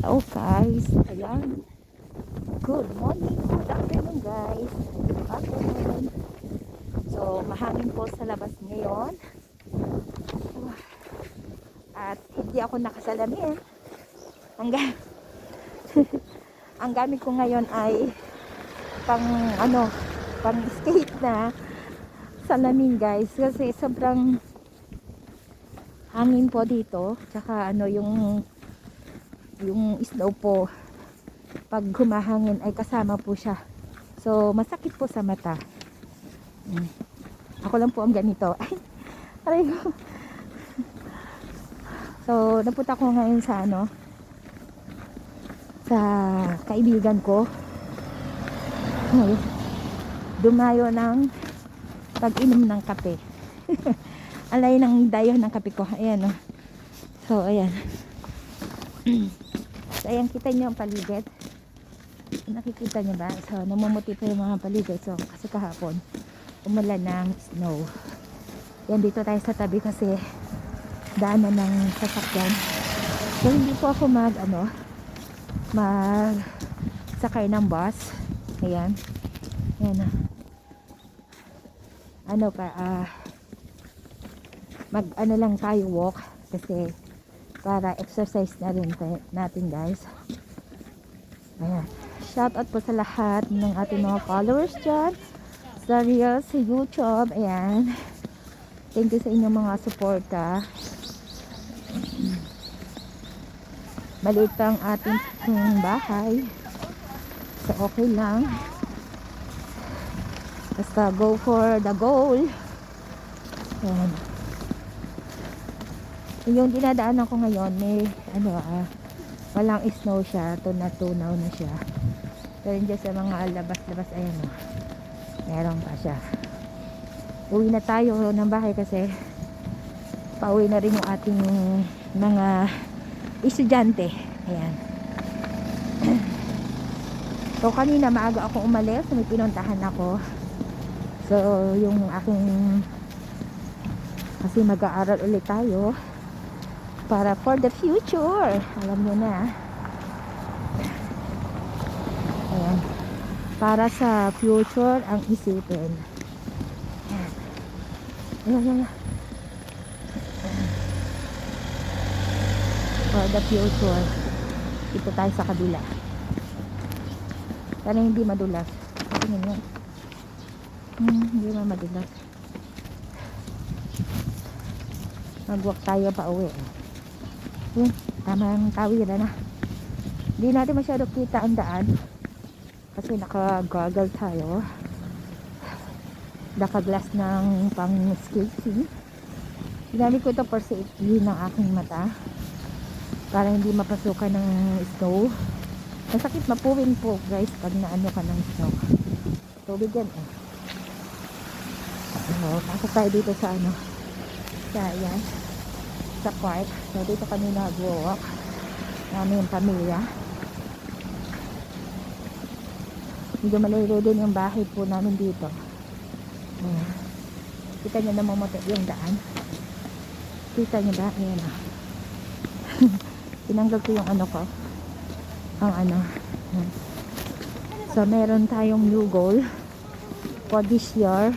Hello guys, ayan. Good morning, good afternoon guys. Good afternoon. So, mahangin po sa labas ngayon. At hindi ako nakasalamin. Ang, ga ang gamit ko ngayon ay pang pang skate na salamin guys. Kasi sobrang hangin po dito. Tsaka yung snow po pag humahangin ay kasama po siya, so masakit po sa mata. Ako lang po ang ganito. Aray ko. So napunta ko ngayon sa sa kaibigan ko, dumayo ng pag-inom ng kape. Alay ng dayo ng kape ko, ayan oh. So ayan. So ayan, kita nyo ang paligid. Nakikita nyo ba? So namumuti pa yung mga paligid. So kasi kahapon umulan ng snow. Yan, dito tayo sa tabi kasi daanan ng sasakyan. So hindi po ako mag sakay ng bus. Ayan. Ayan. Mag lang tayo walk kasi para exercise na rin natin guys. Ayan. Shout out po sa lahat ng ating mga followers dyan sa Reels, sa YouTube. Ayan. Thank you sa inyong mga suporta. Maliit ang ating bahay. So okay lang. Basta go for the goal. Ayan. Yung dinadaanan ko ngayon may walang snow siya, tunaw na siya. Pero dyan sa mga labas-labas, ayan o, meron pa siya. Uwi na tayo ng bahay kasi pauwi na rin yung ating mga estudyante. Ayan. So kanina maaga ako umalis, may pinuntahan ako. So yung aking, kasi mag-aaral ulit tayo para for the future, alam nyo na. Ayan. Para sa future ang isipin. Ayan. Ayan. For the future. Ito tayo sa kabila. Sana hindi madulas. Tingnan yun. Hindi naman madulas. Mag-walk tayo pa uwi. Yun, tamang tawiran na. Hindi natin masyado kita ang daan kasi naka-goggle tayo, naka-glass ng pang skating. Ginamit ko ito for safety ng aking mata para hindi mapasukan ng snow. Masakit mapuwin po guys pag naano ka ng snow. Tubig yan eh. Pasok tayo dito sa yan, sa park. So dito kami nag-walk namin yung pamilya. Medyo malayo din yung bahay po namin dito. Kita nyo na mamuti yung daan. Kita nyo ba? Ayan o. Tinanggal ko yung ko, ang So meron tayong new goal for this year.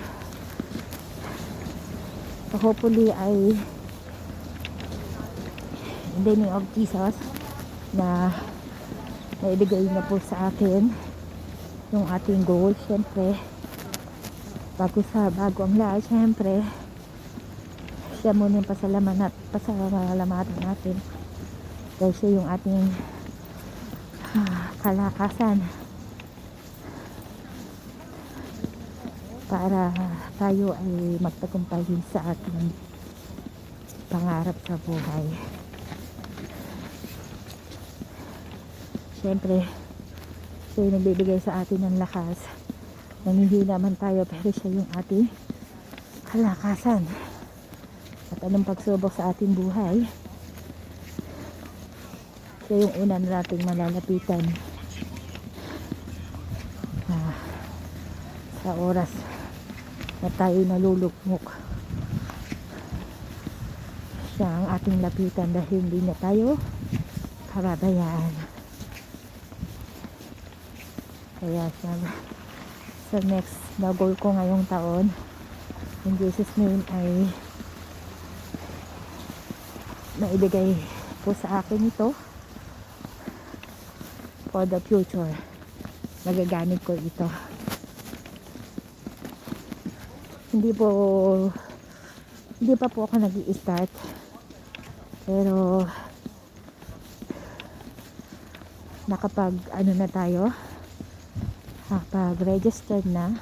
So hopefully ay in the name of Jesus na naibigay na po sa akin yung ating goal. Siyempre bago ang lahat, siyempre siya muna yung pasalamatan natin dahil siya yung ating kalakasan para tayo ay magtagumpay sa ating pangarap sa buhay. Siyempre siya yung nagbibigay sa atin ng lakas. Nanghihina man tayo pero siya yung ating kalakasan. At anong pagsubok sa ating buhay, siya yung una na nating malalapitan sa oras na tayo nalulugmok. Siya ang ating lapitan dahil hindi na tayo pababayaan. Kaya sa next na goal ko ngayong taon, in Jesus name, ay maibigay po sa akin ito for the future. Magagamit ko ito. Hindi pa po ako nag-i-start, pero nakapag na tayo, nakapag-register na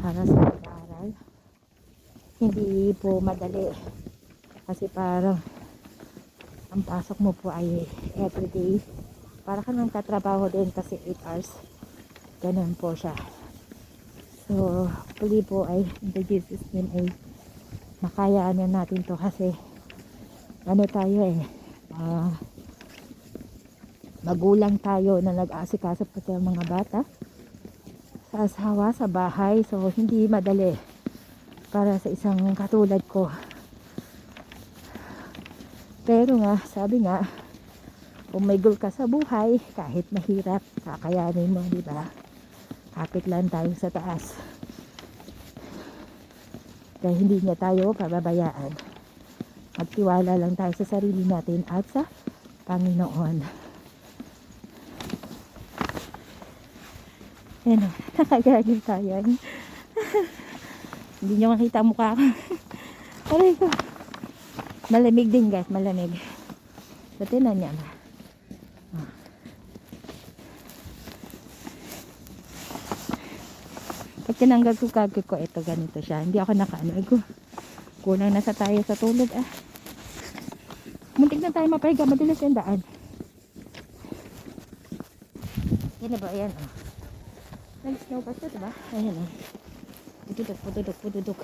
para sa pag-aaral. Hindi po madali kasi parang ang pasok mo po ay everyday, para ka nang katrabaho din kasi 8 hours, ganun po siya. So hopefully po ay in the Jesus name ay makayaan natin to, kasi tayo magulang tayo na nag-aasikaso pa sa mga bata, sa asawa, sa bahay. So hindi madali para sa isang katulad ko. Pero nga, sabi nga, kung may goal ka sa buhay, kahit mahirap, kakayanin mo, di ba? Kapit lang tayo sa taas. Dahil hindi niya tayo pababayaan. Magtiwala lang tayo sa sarili natin at sa Panginoon. Ayan o, nakagagil tayo. Hindi nyo makita mukha ko. Aray ko. Malamig din guys, malamig. So tinan niya ba? Pag tinanggal ko kagad ko, ito ganito siya. Hindi ako nakaano. Kulang na sa tayo sa tulog ah. Muntik na tayo mapahiga, madalas yung daan. Yan na ba? Ayan o. Nag-snow pa siya, diba? Ayan o. Pududok.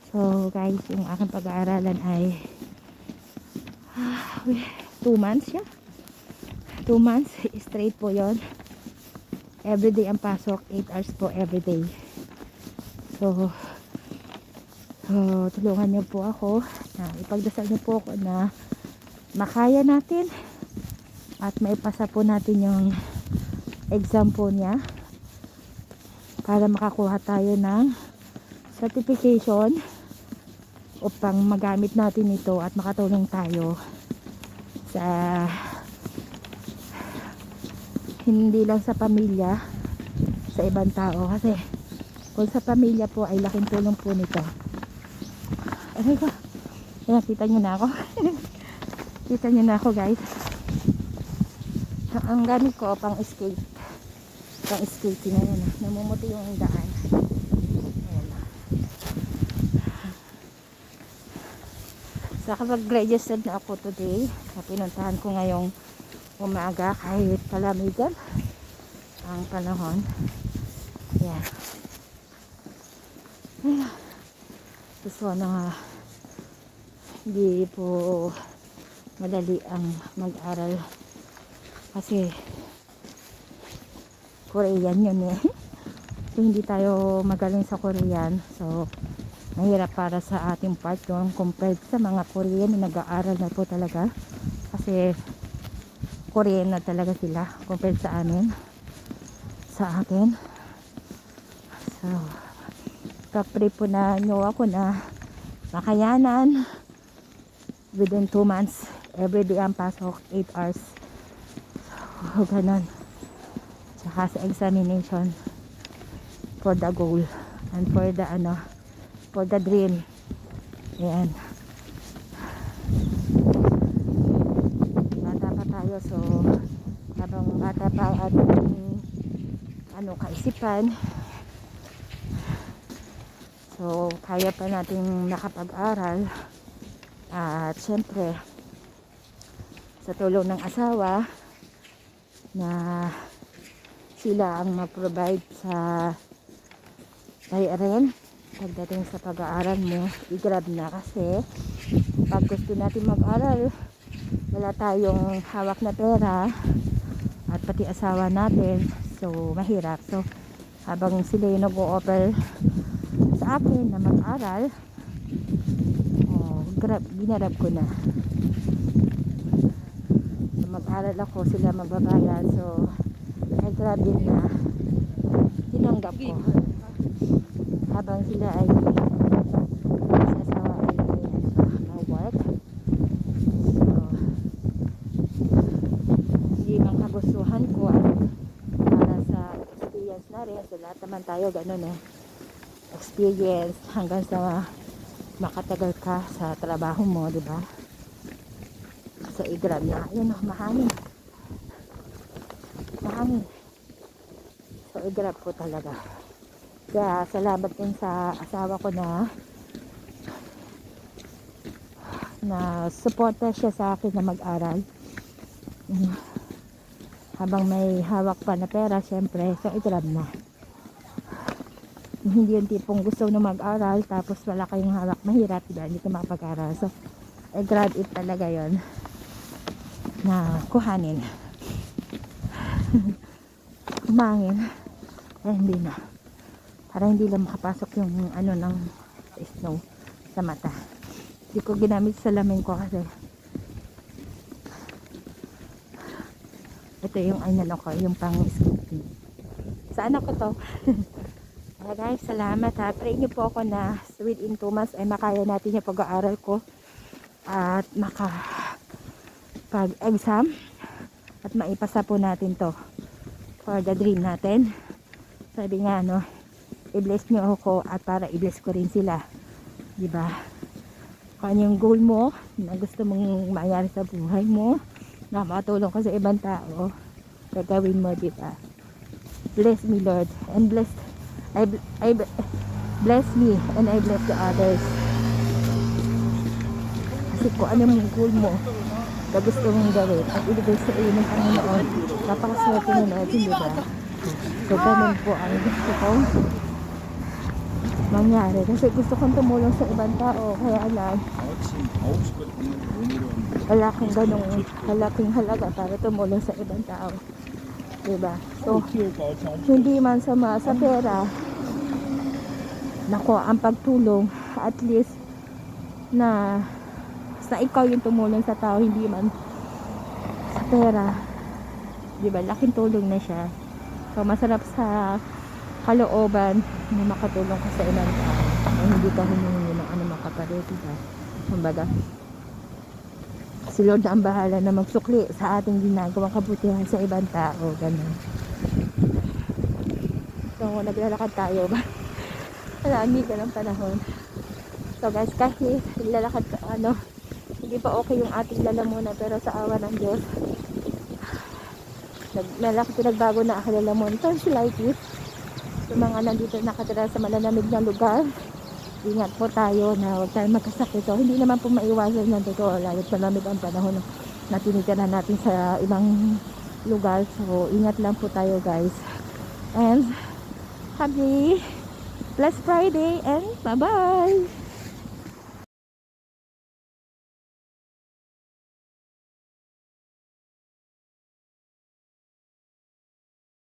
So guys, yung aking pag-aaralan ay 2 months siya. 2 months straight po yon. Everyday ang pasok, 8 hours po everyday. So tulungan niyo po ako, ipagdasal niyo po ako na makaya natin at maipasa po natin yung exam po niya para makakuha tayo ng certification upang magamit natin ito at makatulong tayo sa hindi lang sa pamilya, sa ibang tao. Kasi kung sa pamilya po ay laking tulong po nito. Ay ko, kita nyo na ako. Kita nyo na ako guys. Ang gamit ko pang skate, na yan, namumuti yung daan. So kapag-registered na ako today, pinuntahan ko ngayong umaga kahit palamigan ang panahon. Yan. So nga, hindi po madali ang mag-aral kasi Korean yun eh. So hindi tayo magaling sa Korean, so mahirap para sa ating part yung compared sa mga Korean na nag-aaral na po talaga, kasi Korean na talaga sila compared sa amin, sa akin. So kapre po na nyo ako na makayanan within 2 months everyday ang pasok, 8 hours. So ganon. Tsaka sa examination for the goal and for the dream. Ayan. Bata pa tayo, so habang bata pa ang kaisipan, so kaya pa nating nakapag-aral. At syempre sa tulong ng asawa na sila ang mag-provide sa rin pagdating sa pag-aaral mo, i-grab na, kasi pag gusto natin mag-aral wala tayong hawak na pera at pati asawa natin, so mahirap. So habang sila yung nag-o-offer sa sa akin na mag-aral, ginarap ko na. So, mag-aral ako, sila magbabayad. So, ay grabe na tinanggap ko. Habang sila ay sasawa ay mag-work. So, hindi man kagustuhan ko at para sa experience na rin. So, lahat naman tayo ganun experience hanggang sa makatagal ka sa trabaho mo, di ba? So, i-grab na. Ayun, mahangin. Mahangin. So, i-grab ko talaga. Kaya, salamat din sa asawa ko na suporta siya sa akin na mag-aral. Habang may hawak pa na pera, syempre, so i-grab na. Hindi yung tipong gusto na mag-aral tapos wala kayong hawak, mahirap, diba? Hindi ka makapag-aral. So, i-grab it talaga yon na kuhanin. Umangin. Eh, hindi na. Para hindi lang makapasok yung ng snow sa mata. Hindi ko ginamit sa salamin ko kasi ito yung ko, yung pang skipping. Saan ako to? Guys, salamat ha. Pray niyo po ako na within 2 months ay makaya natin yung pag-aaral ko at makapag-exam at maipasa po natin to for the dream natin. Sabi nga i-bless niyo ako at para i-bless ko rin sila, diba? Kung ano yung goal mo na gusto mong mangyari sa buhay mo, na makatulong ka sa ibang tao, gagawin mo, diba? Bless me, Lord, and bless me and I bless the others. Kasi kung ano yung goal mo na gusto mong gawin at ibigay sa iyo ng Panginoon, napakaswerte na natin, diba? So, ganun po ang gusto kong mangyari. Kasi gusto kong tumulong sa ibang tao. Kaya wala akong ganong halaking halaga para tumulong sa ibang tao. Diba? So, hindi man sa pera, nako, ang pagtulong, at least na ikaw yung tumulong sa tao, hindi man sa pera, diba? Laking tulong na siya. So, masarap sa kalooban na makatulong ka sa ibang tao na hindi ka humingi ng makapalit, diba? Kumbaga, si Lord na ang bahala na magsukli sa ating ginagawang kabutihan sa ibang tao, ganun. So, naglalakad tayo ba? Marami ka ng panahon. So guys, kahit lalakad ka, hindi pa okay yung ating lalamunan, pero sa awa ng Diyos, pinagbago na aking lalamunan. Tonsillitis. So, mga nandito nakatira sa malalamig na lugar, ingat po tayo na huwag tayo magkasakit. So, hindi naman po maiwasan yan dito, lalo malamig ang panahon na tinitira natin sa ibang lugar. So, ingat lang po tayo, guys. And happy Blessed Friday and bye-bye!